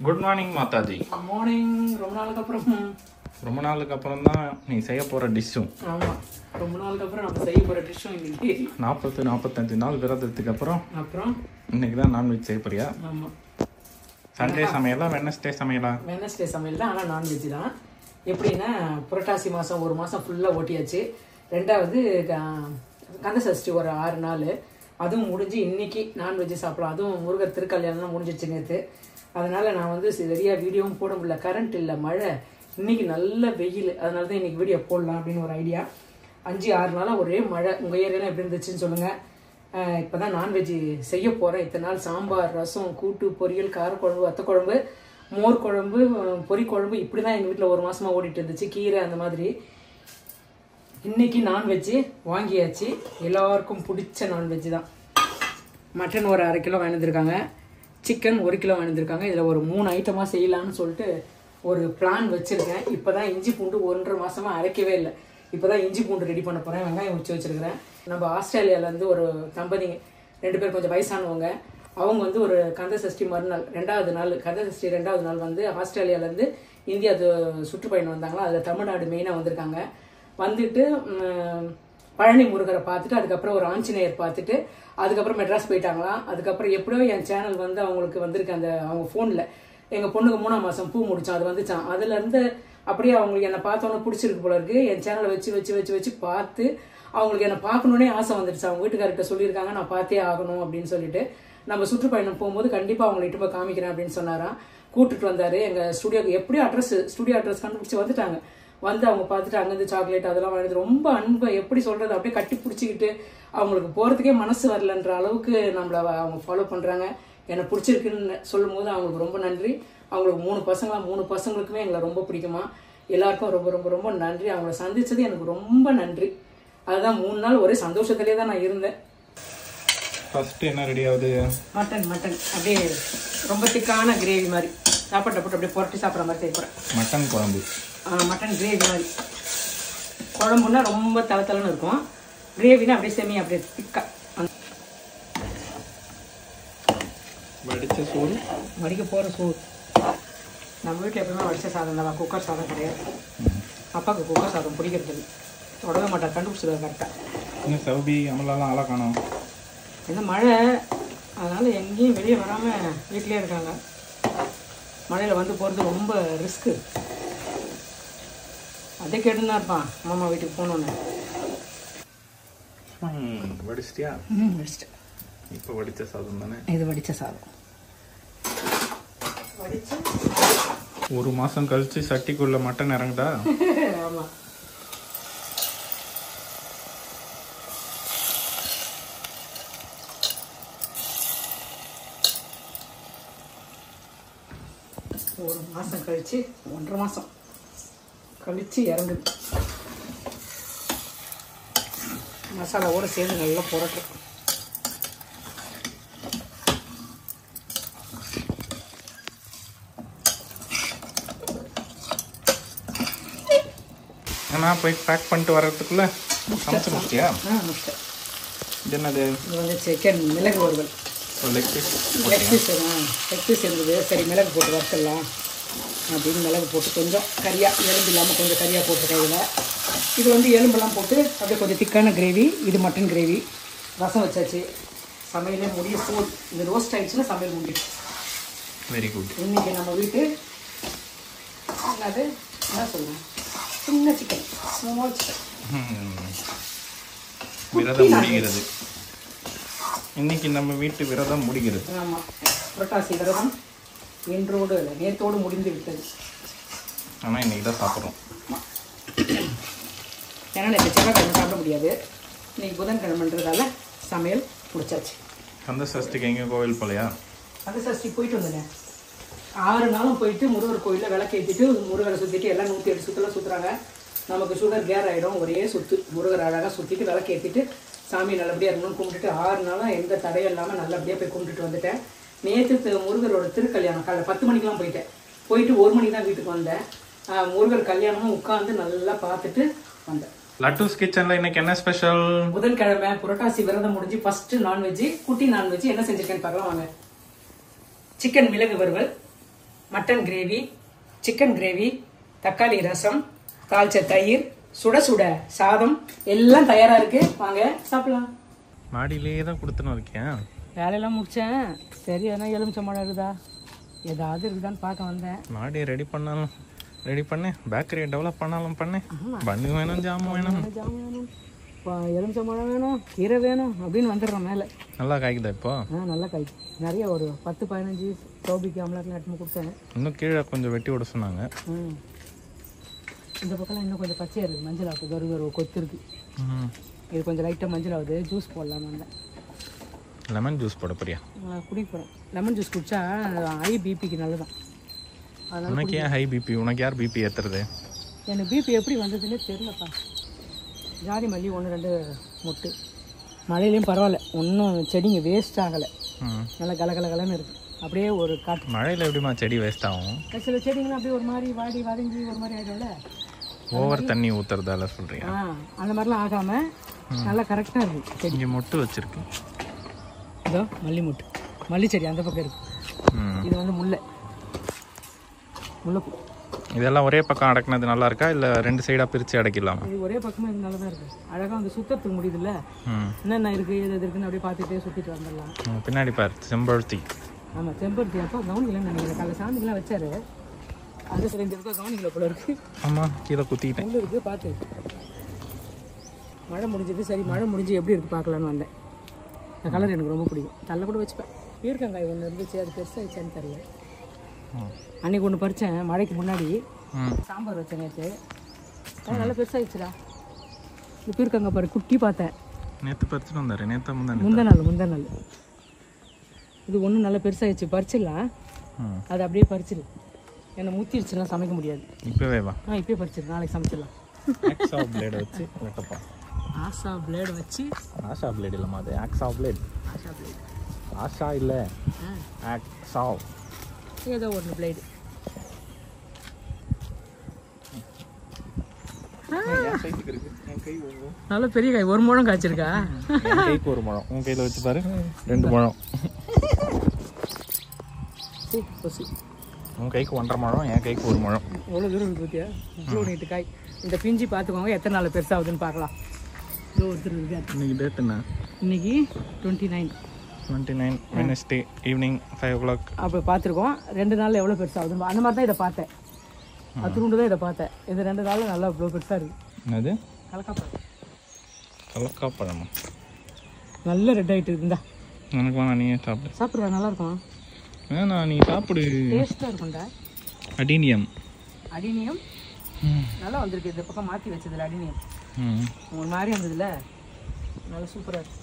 Good morning Mataji. Good morning. ரொம்ப நாளுக்கு அப்புறம் தான் நீ செய்ய போகிற டிஷ்ஷும். ஆமாம், ரொம்ப நாளுக்கு அப்புறம் நம்ம செய்ய போகிற டிஷ்ஷும் இன்னைக்கு 40-45 நாள் விரதத்துக்கு அப்புறம் இன்னைக்கு தான் நான்வெஜ் செய்ய போறியா? ஆமாம். சண்டே சமையலா வெனஸ்டே சமையலா? வெனஸ்டே சமையல் தான், ஆனால் நான்வெஜ் தான். எப்படின்னா புரட்டாசி மாதம் ஒரு மாதம் ஃபுல்லாக ஓட்டியாச்சு. ரெண்டாவது கந்த சஷ்டி ஒரு 6 நாள், அதுவும் முடிஞ்சு இன்னைக்கு நான்வெஜ் சாப்பிடலாம். அதுவும் முருகர் திருக்கல்யாணம்லாம் முடிஞ்சிச்சு நேற்று. அதனால நான் வந்து சரியாக வீடியோவும் போட முடியல, கரண்ட் இல்லை, மழை, இன்னைக்கு நல்ல வெயில். அதனால தான் இன்னைக்கு வீடியோ போடலாம் அப்படின்னு ஒரு ஐடியா. 5-6 நாளாக ஒரே மழை. உங்கள் ஏரியாலாம் எப்படி இருந்துச்சுன்னு சொல்லுங்கள். இப்போ தான் நான்வெஜ் செய்ய போகிறேன். இத்தனை நாள் சாம்பார், ரசம், கூட்டு, பொரியல், காரக்குழம்பு, வத்தக்குழம்பு, மோர் குழம்பு, பொரி குழம்பு, இப்படி தான் எங்கள் வீட்டில் ஒரு மாதமாக ஓடிட்டு இருந்துச்சு. கீரை அந்த மாதிரி. இன்னைக்கு நான்வெஜ்ஜு வாங்கியாச்சு. எல்லாருக்கும் பிடிச்ச நான்வெஜ்ஜு தான். மட்டன் ஒரு 1/2 கிலோ வாங்கியிருக்காங்க, சிக்கன் 1 கிலோ வாங்கியிருக்காங்க. இதில் ஒரு 3 ஐட்டமாக செய்யலான்னு சொல்லிட்டு ஒரு பிளான் வச்சுருக்கேன். இப்போ தான் இஞ்சி பூண்டு 1.5 மாதமாக அரைக்கவே இல்லை. இப்போ தான் இஞ்சி பூண்டு ரெடி பண்ண போகிறேன். வெங்காயம் உரிச்சு வச்சுருக்கிறேன். நம்ம ஆஸ்திரேலியாவிலேருந்து ஒரு தம்பதிங்க 2 பேர் கொஞ்சம் வயசானவங்க. அவங்க வந்து ஒரு கந்த சஷ்டி மறுநாள் 2வது நாள், கந்த சஷ்டி 2வது நாள் வந்து ஆஸ்திரேலியாவிலேருந்து இந்தியா சுற்றுப்பயணம் வந்தாங்களா. அதில் தமிழ்நாடு மெயினாக வந்திருக்காங்க. வந்துட்டு பழனி முருகரை பார்த்துட்டு, அதுக்கப்புறம் ஒரு ஆஞ்சநேயர் பார்த்துட்டு, அதுக்கப்புறம் மெட்ராஸ் போயிட்டாங்களாம். அதுக்கப்புறம் எப்படியோ என் சேனல் வந்து அவங்களுக்கு வந்திருக்கு. அந்த அவங்க ஃபோனில் எங்கள் பொண்ணுக்கு 3ஆம் மாதம் பூ முடிச்சோம், அது வந்துச்சான். அதுலேருந்து அப்படியே அவங்களுக்கு என்னை பார்த்தோன்னே பிடிச்சிருக்கு போல இருக்கு. என் சேனலை வச்சு பார்த்து அவங்களுக்கு என்னை பார்க்கணுன்னே ஆசை வந்துடுச்சு. அவங்க வீட்டுக்கார்கிட்ட சொல்லியிருக்காங்க, நான் பார்த்தே ஆகணும் அப்படின்னு சொல்லிட்டு. நம்ம சுற்றுப்பயணம் போகும்போது கண்டிப்பாக அவங்களை இட்டு போய் காமிக்கிறேன் அப்படின்னு சொன்னாராம். கூப்பிட்டுட்டு வந்தார் எங்கள் ஸ்டுடியோக்கு. எப்படியும் ஸ்டுடியோ அட்ரஸ் கண்டுபிடிச்சி வந்துட்டாங்க. வந்து அவங்க பார்த்துட்டு அங்கேருந்து சாக்லேட் அதெல்லாம் வாங்கிட்டு ரொம்ப அன்பை எப்படி சொல்கிறது, அப்படியே கட்டி பிடிச்சிக்கிட்டு அவங்களுக்கு போகிறதுக்கே மனசு வரலன்ற அளவுக்கு நம்மளை அவங்க ஃபாலோ பண்ணுறாங்க. எனக்கு பிடிச்சிருக்குன்னு சொல்லும் போது அவங்களுக்கு ரொம்ப நன்றி. அவங்களுக்கு 3 பசங்களுக்குமே எங்களை ரொம்ப பிடிக்குமா. எல்லாருக்கும் ரொம்ப ரொம்ப ரொம்ப நன்றி. அவங்கள சந்தித்தது எனக்கு ரொம்ப நன்றி. அதுதான் 3 நாள் ஒரே சந்தோஷத்துலேயே தான் நான் இருந்தேன். ஃபர்ஸ்ட் என்ன ரெடி ஆகுது? மட்டன் அப்படியே ரொம்ப திக்கான கிரேவி மாதிரி சாப்பாட்டை போட்டு அப்படியே புரட்டி சாப்பிட்ற மாதிரி செய்ய போகிறேன். மட்டன் குழம்பு, மட்டன் கிரேவி மாதிரி. குழம்புன்னா ரொம்ப தளன்னு இருக்கும், கிரேவினா அப்படியே செமி அப்படியே திக்கா. வடிச்ச சோறு, வடிக்க போகிற சோறு. நம்ம வீட்டில் எப்பவுமே வடிச்ச சாதம் தான், குக்கர் சாதம் கிடையாது. அப்பாவுக்கு குக்கர் சாதம் பிடிக்கிறது தொடவே மாட்டார், கண்டுபிடிச்சது கரெக்டாக. இன்னும் சவுதி அமலாலாம் ஆளா காணோம். இந்த மழை, அதனால் எங்கேயும் வெளியே வராமல் வீட்டிலே இருக்காங்க. மழையில் வந்து போகிறது ரொம்ப ரிஸ்க்கு. அதே கேட்டுன்னு இருப்பான் மாமா வீட்டுக்கு போகணுன்னு. வடிச்சிட்டியா? வடிச்சிட்டேன். இப்போ வடித்த சாதம் தானே இது? வடித்த சாதம் வடிச்சு 1 மாதம் கழிச்சு சட்டிக்குள்ள மட்டன் இறங்குதா? ஆமாம். ஒரு மாதம் கழிச்சு 1.5 மாதம் கழிச்சு இறங்குது. மசாலாவோட சேர்ந்து நல்லா புரட்டும். நான் போய் பேக் பண்ணிட்டு வர்றதுக்குள்ள சமைச்சு முடிச்சியா? முடிச்சிட்டேன். இது என்னது? இது வந்து சிக்கன் மிளகு வறுவல். லெக் பீஸ் இருந்தது. சரி மிளகு போட்டு வறுத்துடலாம் அப்படின்னு மிளகு போட்டு கொஞ்சம் கறியாக, எலும்பு இல்லாமல் கொஞ்சம் கறியாக போட்டுருக்கேன் இதில். இது வந்து எலும்பெல்லாம் போட்டு அப்படியே கொஞ்சம் திக்கான கிரேவி. இது மட்டன் கிரேவி. ரசம் வச்சாச்சு. சமையலே முடிய போகுது. இந்த ரோஸ்ட் ஆகிடுச்சுன்னா சமையல் முடியும். Very good. இன்றைக்கி நம்ம வீட்டு அது என்ன சொல்லுவேன், சின்ன சிக்கன், ஸ்மால் சிக்கன். விரதம் முடிகிறது இன்னைக்கு. நம்ம வீட்டு விரதம் முடிகிறது. ஆமாம், புரட்டாசி விரதம் இன்றோடு நேற்றோடு முடிந்து விட்டது. ஆனால் இன்னைக்கு தான் சாப்பிட்றோம். ஏன்னா நேற்று செவ்வாய்க்கிழமை சாப்பிட முடியாது, இன்னைக்கு புதன்கிழமைன்றதால சமையல் முடிச்சாச்சு. கந்த சஷ்டிக்கு எங்கேயும் கோவில் போலையா? கந்த சஷ்டி போயிட்டு வந்தேன். 6 நாளும் போயிட்டு முருகர் கோயிலில் விளக்கேற்றிட்டு முருகரை சுற்றிட்டு எல்லாம் 108 சுற்றுலாம் சுற்றுறாங்க. நமக்கு சுகர் கேர் ஆகிடும். ஒரே சுற்று முருகர் அழகாக சுற்றிட்டு விளக்கேற்றிட்டு சாமி நல்லபடியாக இருக்கணும்னு கும்பிட்டுட்டு 6 நாளாக எந்த தடையும் இல்லாமல் நல்லபடியாக போய் கும்பிட்டுட்டு வந்துட்டேன். நேற்று முருகரோட திருக்கல்யாணம் காலையில் 10 மணிக்கெலாம் போயிட்டு 1 மணிக்கு தான் வீட்டுக்கு வந்தேன். முருகர் கல்யாணமும் உட்காந்து நல்லா பார்த்துட்டு வந்தேன். லட்டூஸ் கிச்சன்ல இன்னைக்கு என்ன ஸ்பெஷல்? புதன்கிழமை புரட்டாசி விரதம் முடிஞ்சு ஃபர்ஸ்ட் நான்வெஜ், குட்டி நான்வெஜ். என்ன செஞ்சிருக்கேன்னு பார்க்கலாம் வாங்க. சிக்கன் மிளகு வறுவல், மட்டன் கிரேவி, சிக்கன் கிரேவி, தக்காளி ரசம், தாளிச்ச தயிர், சுட சுட சாதம் எல்லாம் தயாரா இருக்கு. வாங்க சாப்பிடலாம். மாடியிலேயே தான் கொடுத்துன்னு இருக்கேன். வேலையெல்லாம் முடிச்சேன். சரி எதனா எலுமிச்சம்பழம் இருக்குதா ஏதாவது இருக்குதான்னு பார்க்க வந்தேன். மாடியை ரெடி பண்ணேன். பேக்கரியை டெவலப் பண்ணாலும் பண்ணேன். பண்ணு வேணும், ஜாமுன் வேணும், எலுமிச்சம்பழம் வேணும், கீரை வேணும் அப்படின்னு வந்துடுறோம் மேலே. நல்லா காய்க்குதா இப்போ? நல்லா காய்க்கு. நிறைய ஒரு 10-15 சோபிக்கு ஆம்லாட்லாம் எடுத்து கொடுத்தேன். இன்னும் கீழே கொஞ்சம் வெட்டி விட சொன்னாங்க. இந்த பக்கம்லாம் இன்னும் கொஞ்சம் பச்சையாக இருக்குது. மஞ்சள் ஆகுது, ஒரு கொத்து இருக்குது. இது கொஞ்சம் லைட்டாக மஞ்சள் ஆகுது. ஜூஸ் போடலாமா வந்தேன். லெமன் ஜூஸ் போட போறியா? குடிக்க போகிறேன். லெமன் ஜூஸ் குடித்தா ஹை பிபிக்கு நல்லதான். அதனால் உனக்கு ஏன் ஹை பிபி? உனக்கு யார் பிபி ஏற்றுறது? எனக்கு பிபி எப்படி வந்ததுன்னே தெரியலப்பா. ஜாதி மல்லி 1-2 மொட்டு. மழையிலையும் பரவாயில்ல, ஒன்றும் செடிங்க வேஸ்ட் ஆகலை. நல்லா கலகலன்னு இருக்குது. அப்படியே ஒரு காற்று. மழையில் எப்படிமா செடி வேஸ்ட் ஆகும்? சில செடிங்களாம் அப்படியே ஒரு மாதிரி வாடி வதங்கி ஒரு மாதிரி ஆகிடும்ல. ஓவர் தண்ணி ஊற்றுறதால சொல்கிறீங்க? அந்த மாதிரிலாம் ஆகாமல் நல்லா கரெக்டாக இருக்குது செடி. இங்கே மொட்டு வச்சுருக்கு. இதோ மல்லி மொட்டு, மல்லி செடி அந்த பக்கம் இருக்குது. இது வந்து முல்லைப்பூ. இதெல்லாம் ஒரே பக்கம் அடக்கினது நல்லா இருக்கா, இல்லை 2 சைடாக பிரித்து அடக்கிடலாமா? இது ஒரே பக்கமாக இது நல்லா தான் இருக்குது. அழகாக வந்து சுத்தத்துக்கு முடியுதுல்ல. என்னென்ன இருக்குது எது இருக்குன்னு அப்படியே பார்த்துட்டே சுற்றிட்டு வந்துடலாம். பின்னாடி பாரு செம்பருத்தி. ஆமாம் செம்பருத்தி. அப்போ கவனிக்கலன்னு நினைக்கிறேன். காலை சாமிக்கெல்லாம் வச்சாரு. அது சரி இந்த இருக்கா கவனிக்கல போல இருக்குது. ஆமாம், கீழே குத்திக்கிட்டேன். உள்ள இருக்குது பார்த்து. மழை முடிஞ்சது. சரி மழை முடிஞ்சு எப்படி இருக்குது பார்க்கலான்னு வந்தேன். இந்த கலர் எனக்கு ரொம்ப பிடிக்கும். தள்ள கூட வச்சுப்பேன். பீர்க்கங்காய் ஒன்று இருந்துச்சு, அது பெருசாகிடுச்சான்னு தெரியல. அன்றைக்கி ஒன்று பறித்தேன் மழைக்கு முன்னாடி. சாம்பார் வச்சேன் நேற்று. அது நல்லா பெருசாகிடுச்சுடா. இந்த பீர்க்கங்காய் பாரு குட்டி பார்த்தேன். நேற்று பறிச்சுட்டு வந்தார். முந்தா நாள் இது ஒன்றும் நல்லா பெருசாகிடுச்சு. பறிச்சிடலாம். அது அப்படியே பறிச்சிடு. என்னை முத்திடுச்சுன்னா சமைக்க முடியாது. இப்போவே வா. இப்போயே பறிச்சிடு, நாளைக்கு சமைச்சிடலாம். ஆக்ஸா பிளேடு வச்சு வெட்டப்பா. ஆஷா பிளேடு இல்லைம்மா, அது ஆக்ஸா பிளேட். ஆஷா இல்லை, ஆக்ஸா ஏதோ ஒன்று பிளேடு. நல்ல பெரிய காய். 1 முழம் காய்ச்சிருக்கா? என் கைக்கு 1 முழம். உன் கையில் வச்சு பாரு, 2 முழம். உன் கைக்கு 1.5 முழம், என் கைக்கு 1 முழம். எவ்வளோ தூரம் இருக்கு பார்த்தியா? இவ்வளோ நீட்டு காய். இந்த பிஞ்சு பார்த்துக்கோங்க எத்தனை நாள் பெருசாகுதுன்னு பார்க்கலாம். இதோ ஒருத்தர் இருக்கு. இன்னைக்கு டேட் என்ன? இன்னைக்கு 29 வெனஸ்டே ஈவினிங் 5 o'clock. அப்போ பார்த்துருக்கோம். 2 நாளில் எவ்வளோ பெருசாகுதுன்னு அந்த மாதிரி தான் இதை பார்த்தேன். அத்துண்டு தான் இதை பார்த்தேன். இது 2 நாளில் நல்லா இவ்வளோ பெருசாக இருக்குது. என்னது? கலக்காப்பழமா? நல்ல ரெட் ஆகிட்டு இருந்தா எனக்கு வேணா, நீயே சாப்பிட்றா. நல்லா இருக்கும். வேணா நீ சாப்பிடு. டேஸ்ட்டாக இருக்கும்டா. அடினியம் நல்லா வந்திருக்கு. இந்த பக்கம் மாற்றி வச்சதில்ல அடினியம். ஒரு மாதிரி வந்ததில்ல, நல்லா சூப்பராக இருக்குது.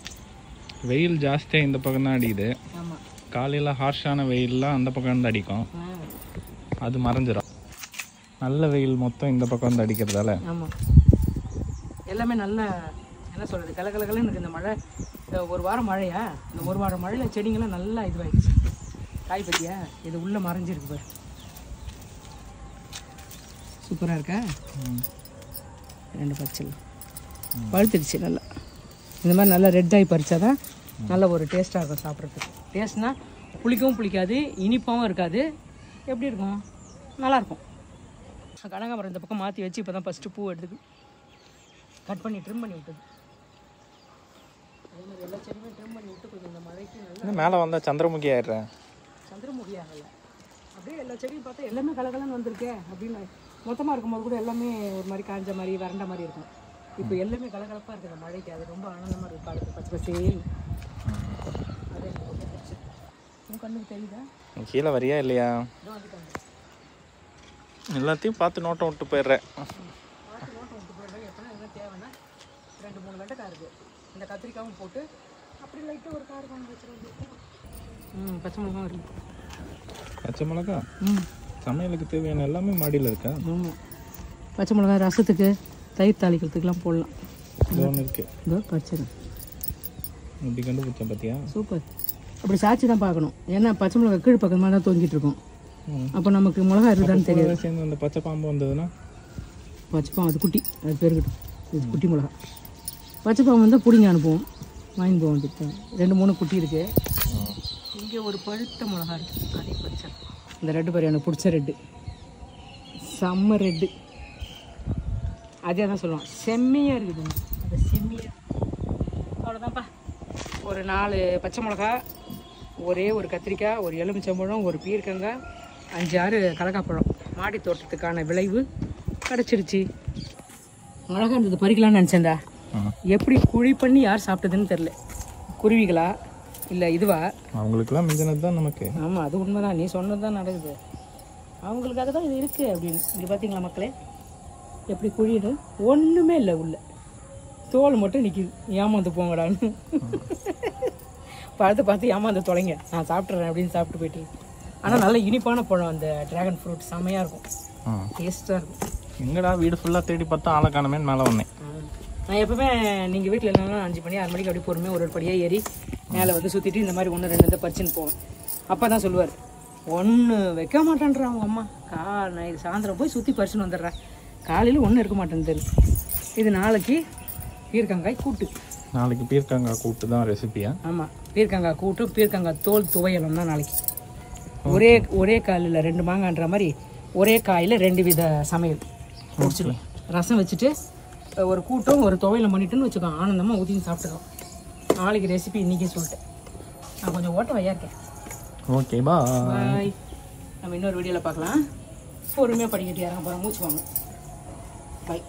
வெயில் ஜாஸ்தியாக இந்த பக்கம் தான் அடிக்குது. ஆமாம், காலையில் ஹார்ஷான வெயிலெலாம் அந்த பக்கம் வந்து அடிக்கும். அது மறைஞ்சிடும். நல்ல வெயில் மொத்தம் இந்த பக்கம் வந்து அடிக்கிறதால. ஆமாம், எல்லாமே நல்ல என்ன சொல்கிறது கலகலகலன்னு இருக்குது. இந்த மழை, இந்த 1 வாரம் மழையா, இந்த 1 வாரம் மழையில் செடிங்கெல்லாம் நல்லா இதுவாகிடுச்சு. காய் பற்றியா? இது உள்ளே மறைஞ்சிருக்கு பாரு. சூப்பராக இருக்கா? 2 பச்சல் பழுத்துடுச்சு நல்லா. இந்த மாதிரி நல்லா ரெட்டாகி பறித்தா தான் நல்ல ஒரு டேஸ்ட்டாக இருக்கும் சாப்பிட்றதுக்கு. டேஸ்ட்னால் புளிக்கவும் புளிக்காது, இனிப்பாகவும் இருக்காது. எப்படி இருக்கும்? நல்லாயிருக்கும். கனகாமரம் இந்த பக்கம் மாற்றி வச்சு இப்போ தான் ஃபஸ்ட்டு பூ எடுத்துக்கு கட் பண்ணி ட்ரிம் பண்ணி விட்டது. அதே மாதிரி எல்லா செடியுமே ட்ரிம் பண்ணி விட்டு கொஞ்சம் இந்த மழைக்கு நல்லா மேலே வந்தால் சந்திரமுகி ஆயிடுறேன். சந்திரமுகி ஆகலை. அப்படியே எல்லா செடியும் பார்த்தா எல்லாமே கலகலன்னு வந்திருக்கே அப்படின்னு. மொத்தமாக இருக்கும்போது கூட எல்லாமே ஒரு மாதிரி காஞ்ச மாதிரி வறண்ட மாதிரி இருக்கும். இப்போ எல்லாமே கலகலப்பாக இருக்குது மழைக்கு. அது ரொம்ப ஆனந்தமாக இருக்குது. காலத்து பச்சை பசேல். அதே உன் கண்ணுக்கு தெரியுதா? கீழே வரியா இல்லையா? எல்லாத்தையும் பார்த்து நோட்டம் விட்டு போயிடுறேன். பார்த்து நோட்டம் விட்டு போயிடுறேன். எப்போனா எதுவும் தேவைன்னா 2-3 வெண்டைக்காய் இருக்குது. இந்த கத்திரிக்காயும் போட்டு அப்படி லைட்டாக ஒரு கார் கொண்டு வச்சுருவோம். பச்சை மிளகாவும் இருக்குது. பச்சை மிளகா சமையலுக்கு தேவையான எல்லாமே மாடியில் இருக்கா? ஆமாம், பச்சை மிளகா ரசத்துக்கு தயிர் தாளிக்கிறதுக்கெலாம் போடலாம். ஒன்று இருக்குது. இதோ பச்சை இப்படி கண்டுபிடிச்சேன் பார்த்தியா? சூப்பர். அப்படி சாய்ச்சி தான் பார்க்கணும். ஏன்னா பச்சை மிளகா கீழ் பக்கமாக தான் தொங்கிட்டு இருக்கோம். அப்போ நமக்கு மிளகா இருக்குதான்னு தெரியாது. சேர்ந்து அந்த பச்சை பாம்பு வந்ததுன்னா பச்சை பாம்பு அது குட்டி, அது பேருக்கிட்டோம். இது குட்டி மிளகா. பச்சை பாம்பு வந்தால் பிடிங்க அனுப்புவோம், வாங்கி போவோம். வந்துட்டு 2-3 குட்டி இருக்குது. இங்கே ஒரு பழுத்த மிளகா இருக்குது. அதே பச்சை இந்த ரெட்டு பாரு எனக்கு பிடிச்ச ரெட்டு, செம்ம ரெட்டு. அதே தான் சொல்லுவான், செம்மையாக இருக்குதுங்க. அது செம்மையாக. அவ்வளோதான்ப்பா. ஒரு 4 பச்சை மிளகா, ஒரே ஒரு கத்திரிக்காய், ஒரு எலுமிச்சம்பழம், ஒரு பீர்க்கங்காய், 5-6 கடலைக்காப்பழம். மாடி தோட்டத்துக்கான விளைவு கிடச்சிருச்சு. அழகாக இருந்தது, பறிக்கலான்னு நினச்சேன்டா. எப்படி குழி பண்ணி யார் சாப்பிட்டதுன்னு தெரில. குருவிகளா இல்லை இதுவா? அவங்களுக்குலாம் மிஞ்சினது தான் நமக்கு. ஆமாம், அது உண்மை தான். நீ சொன்னது தான் நடக்குது. அவங்களுக்காக தான் இது இருக்குது அப்படின்னு. இங்கே பார்த்தீங்களா மக்களே, எப்படி குழியுது? ஒன்றுமே இல்லை, உள்ள தோல் மட்டும் நிற்கிது. ஏமாந்து போங்கடான்னு பழத்தை பார்த்து ஏமாந்து தொலைங்க, நான் சாப்பிட்றேன் அப்படின்னு சாப்பிட்டு போயிட்டு. ஆனால் நல்ல இனிப்பான பழம் அந்த ட்ராகன் ஃப்ரூட், செம்மையாக இருக்கும், டேஸ்ட்டாக இருக்கும். எங்கடா வீடு ஃபுல்லாக தேடி பார்த்தா ஆளை காணமேன்னு மேலே வந்தேன். நான் எப்பவுமே நீங்கள் வீட்டில் இல்லைன்னா 5 மணி 6 மணிக்கு அப்படி பொறுமையாக ஒரு படியாக ஏறி மேலே வந்து சுற்றிட்டு இந்த மாதிரி 1 2 வந்து பறிச்சுன்னு போவேன். அப்போ தான் சொல்லுவார், ஒன்று வைக்க மாட்டேன்றா அவங்க அம்மா, நான் சாயந்தரம் போய் சுற்றி பறிச்சுன்னு வந்துடுறேன், காலையில் ஒன்றும் இருக்க மாட்டேன்னு தெரியும். இது நாளைக்கு பீர்க்கங்காய் கூட்டு. நாளைக்கு பீர்க்கங்காய் கூட்டு தான் ரெசிபியா? ஆமாம், பீர்க்கங்காய் கூட்டு, பீர்க்கங்காய் தோல் துவையலும் தான் நாளைக்கு. ஒரே காலில் 2 மாங்கான்ற மாதிரி ஒரே காயில் 2 வித சமையல் முடிச்சிடுவேன். ரசம் வச்சுட்டு ஒரு கூட்டம் ஒரு துவையலும் பண்ணிட்டுன்னு வச்சுக்கோங்க, ஆனந்தமாக ஊற்றின்னு சாப்பிட்டுக்கலாம். நாளைக்கு ரெசிபி இன்றைக்கே சொல்லிட்டேன். நான் கொஞ்சம் ஓட்ட வையா இருக்கேன். ஓகே, பாய். நம்ம இன்னொரு வீடியோவில் பார்க்கலாம். பொறுமையாக படிக்கட்டு இறங்க போகிறோம், மூச்சு வாங்க. பாய்.